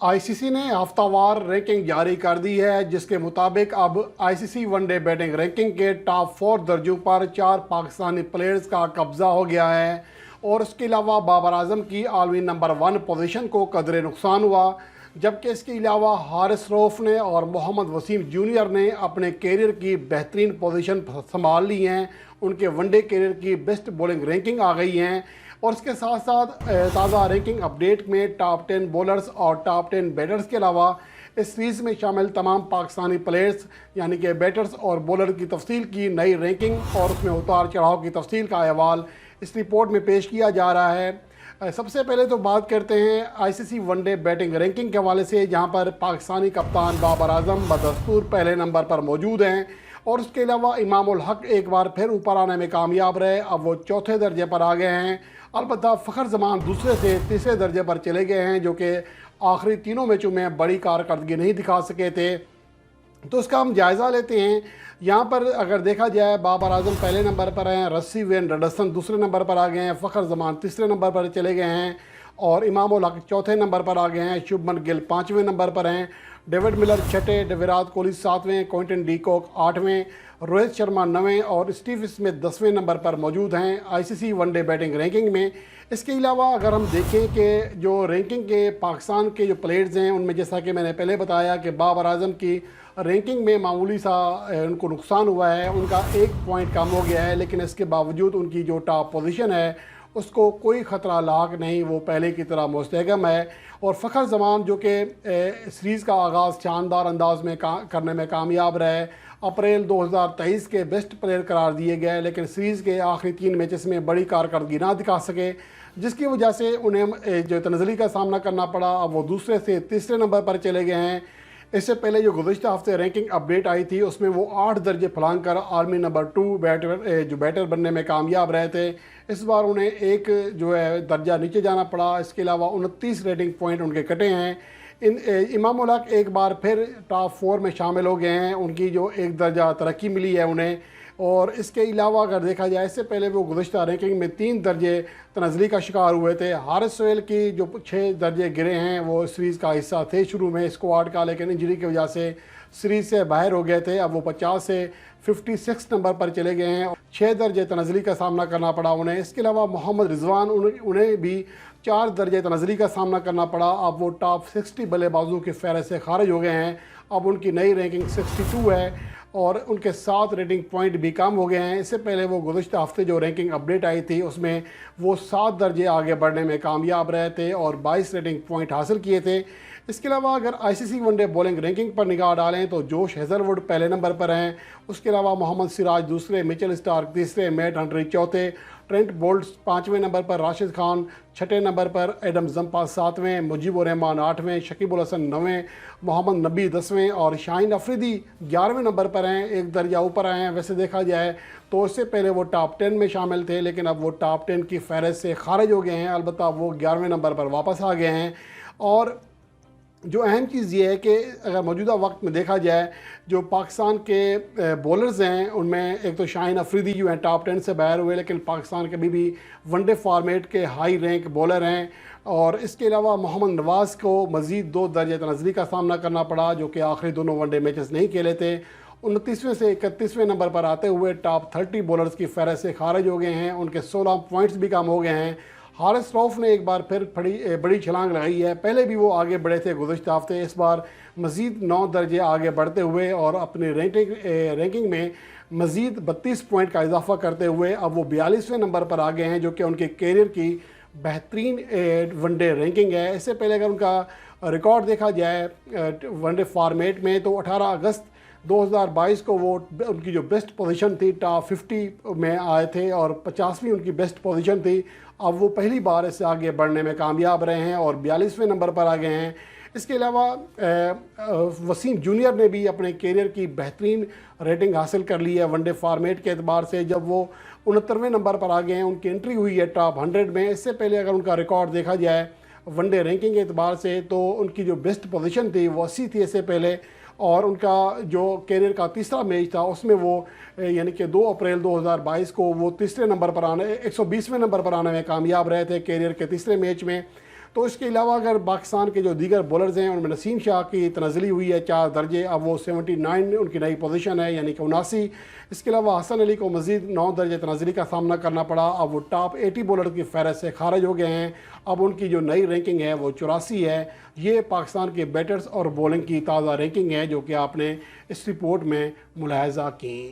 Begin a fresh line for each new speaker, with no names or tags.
ICC ने हफ्तावार ranking जारी कर दी है, जिसके मुताबिक अब आईसीसी वनडे बैटिंग रैंकिंग के टॉप 4 दर्जों पर 4 पाकिस्तानी प्लेयर्स का कब्जा हो गया है। और इसके अलावा बाबर आजम की आलमी नंबर 1 पोजीशन को कदरे नुकसान हुआ, जबकि इसके अलावा हारिस रऊफ ने और मोहम्मद वसीम जूनियर ने अपने कैरियर की बेहतरीन पोजीशन संभाल ली हैं। उनके वनडे कैरियर की बेस्ट बॉलिंग रैंकिंग आ गई हैं। और इसके साथ साथ ताज़ा रैंकिंग अपडेट में टॉप 10 बॉलर्स और टॉप 10 बैटर्स के अलावा इस सीरीज़ में शामिल तमाम पाकिस्तानी प्लेयर्स यानी कि बैटर्स और बॉलर की तफसील की नई रैंकिंग और उसमें उतार चढ़ाव की तफसील का अहवाल इस रिपोर्ट में पेश किया जा रहा है। सबसे पहले तो बात करते हैं आईसीसी वनडे बैटिंग रैंकिंग के हवाले से, जहां पर पाकिस्तानी कप्तान बाबर आजम बदस्तूर पहले नंबर पर मौजूद हैं। और उसके अलावा इमाम उल हक एक बार फिर ऊपर आने में कामयाब रहे, अब वो चौथे दर्जे पर आ गए हैं। अलबत्ता फ़खर जमान दूसरे से तीसरे दर्जे पर चले गए हैं, जो कि आखिरी तीनों मैचों में बड़ी कारकर्दगी नहीं दिखा सके थे। तो इसका हम जायज़ा लेते हैं। यहाँ पर अगर देखा जाए, बाबर आजम पहले नंबर पर हैं, रस्सी वेन रडसन दूसरे नंबर पर आ गए हैं, फ़खर जमान तीसरे नंबर पर चले गए हैं और इमाम उल हक चौथे नंबर पर आ गए हैं। शुभमन गिल 5वें नंबर पर हैं, डेविड मिलर छठे, विराट कोहली 7वें, क्विंटन डी कॉक 8वें, रोहित शर्मा 9वें और स्टीव स्मिथ 10वें नंबर पर मौजूद हैं आईसीसी वनडे बैटिंग रैंकिंग में। इसके अलावा अगर हम देखें कि जो रैंकिंग के पाकिस्तान के जो प्लेयर्स हैं, उनमें जैसा कि मैंने पहले बताया कि बाबर आजम की रैंकिंग में मामूली सा उनको नुकसान हुआ है, उनका 1 पॉइंट कम हो गया है, लेकिन इसके बावजूद उनकी जो टॉप पोजीशन है उसको कोई ख़तरा लाक नहीं, वो पहले की तरह मुस्तहकम है। और फ़खर जमान जो कि सीरीज़ का आगाज़ शानदार अंदाज में करने में कामयाब रहे, अप्रैल 2023 के बेस्ट प्लेयर करार दिए गए, लेकिन सीरीज़ के आखिरी 3 मैचेस में बड़ी कारकर्दगी ना दिखा सके, जिसकी वजह से उन्हें जो तनज़ली का सामना करना पड़ा। अब वो दूसरे से तीसरे नंबर पर चले गए हैं। इससे पहले जो गुज़श्ता हफ्ते रैंकिंग अपडेट आई थी, उसमें वो 8 दर्जे फलांग कर आलमी नंबर 2 बैटर बनने में कामयाब रहे थे। इस बार उन्हें एक जो है दर्जा नीचे जाना पड़ा। इसके अलावा 29 रेटिंग पॉइंट उनके कटे हैं। इमाम उल हक एक बार फिर टॉप 4 में शामिल हो गए हैं, उनकी जो एक दर्जा तरक्की मिली है उन्हें। और इसके अलावा अगर देखा जाए, इससे पहले वो गुज़श्ता रैंकिंग में 3 दर्जे तनज़ली का शिकार हुए थे। हारिस सोहेल की जो 6 दर्जे गिरे हैं, वो सीरीज़ का हिस्सा थे शुरू में स्क्वाड का, लेकिन इंजरी की वजह से सीरीज़ से बाहर हो गए थे। अब वो 50 से 56 नंबर पर चले गए हैं, 6 दर्जे तनज़ली का सामना करना पड़ा उन्हें। इसके अलावा मोहम्मद रिजवान, उन्हें भी 4 दर्जे तनज़ली का सामना करना पड़ा। अब वो टॉप 60 बल्लेबाजों की फहरिस्त से खारिज हो गए हैं। अब उनकी नई रैंकिंग 62 है और उनके 7 रेटिंग पॉइंट भी कम हो गए हैं। इससे पहले वो गुज़श्ता हफ्ते जो रैंकिंग अपडेट आई थी, उसमें वो 7 दर्जे आगे बढ़ने में कामयाब रहे थे और 22 रेटिंग पॉइंट हासिल किए थे। इसके अलावा अगर आईसीसी वनडे बॉलिंग रैंकिंग पर निगाह डालें तो जोश हेज़लवुड पहले नंबर पर हैं। उसके अलावा मोहम्मद सिराज दूसरे, मिचेल स्टार्क तीसरे, मैट हंट्री चौथे, ट्रेंट बोल्ट 5वें नंबर पर, राशिद खान 6ठे नंबर पर, एडम जंपा 7वें, मुजीबुर रहमान 8वें, शकीब उल हसन 9वें, मोहम्मद नबी 10वें और शाहीन अफरीदी 11वें नंबर पर हैं, एक दर्जा ऊपर आए हैं। वैसे देखा जाए तो इससे पहले वो टॉप 10 में शामिल थे, लेकिन अब वो टॉप 10 की फहरिस्त से खारिज हो गए हैं। अलबत्ता वो 11वें नंबर पर वापस आ गए हैं। और जो अहम चीज़ ये है कि अगर मौजूदा वक्त में देखा जाए, जो पाकिस्तान के बॉलर्स हैं, उनमें एक तो शाहीन अफरीदी जो हैं टॉप 10 से बाहर हुए, लेकिन पाकिस्तान के भी वनडे फॉर्मेट के हाई रैंक बॉलर हैं। और इसके अलावा मोहम्मद नवाज़ को मज़ीद 2 दर्जे तनज़ली का सामना करना पड़ा, जो कि आखिरी दोनों वनडे मैचेस नहीं खेले थे। 29वें से 31वें नंबर पर आते हुए टॉप 30 बॉलर्स की फहरिस्त से खारिज हो गए हैं, उनके 16 पॉइंट्स भी कम हो गए हैं। हारिस रऊफ ने एक बार फिर बड़ी छलांग लगाई है, पहले भी वो आगे बढ़े थे गुज़श्ता हफ्ते, इस बार मज़ीद 9 दर्जे आगे बढ़ते हुए और अपने रैंकिंग में मज़ीद 32 पॉइंट का इजाफा करते हुए अब वो 42वें नंबर पर आ गए हैं, जो कि उनके कैरियर की बेहतरीन वनडे रैंकिंग है। इससे पहले अगर उनका रिकॉर्ड देखा जाए वनडे फॉर्मेट में, तो 18 अगस्त 2022 को वो उनकी जो बेस्ट पोजीशन थी टॉप 50 में आए थे और 50वीं उनकी बेस्ट पोजीशन थी। अब वो पहली बार इससे आगे बढ़ने में कामयाब रहे हैं और 42वें नंबर पर आ गए हैं। इसके अलावा वसीम जूनियर ने भी अपने कैरियर की बेहतरीन रेटिंग हासिल कर ली है वनडे फॉर्मेट के एतबार से, जब वो 69वें नंबर पर आ गए हैं। उनकी एंट्री हुई है टॉप 100 में। इससे पहले अगर उनका रिकॉर्ड देखा जाए वनडे रैंकिंग के एतबार से, तो उनकी जो बेस्ट पोजीशन थी वो 80 थी इससे पहले, और उनका जो कैरियर का तीसरा मैच था उसमें वो यानी कि 2 अप्रैल 2022 को वो तीसरे नंबर पर आने 120वें नंबर पर आने में कामयाब रहे थे कैरियर के तीसरे मैच में। تو اس کے علاوہ اگر پاکستان کے جو دیگر بولرز ہیں ان میں نسیم شاہ کی تنزلی ہوئی ہے 4 درجے، اب وہ 79 ان کی نئی پوزیشن ہے یعنی کہ 79۔ اس کے علاوہ حسن علی کو مزید 9 درجے تنزلی کا سامنا کرنا پڑا، اب وہ ٹاپ 80 بولر کی فہرست سے خارج ہو گئے ہیں، اب ان کی جو نئی رینکنگ ہے وہ 84 ہے۔ یہ پاکستان کے بیٹرز اور بولنگ کی تازہ رینکنگ ہے جو کہ آپ نے اس رپورٹ میں ملاحظہ کی۔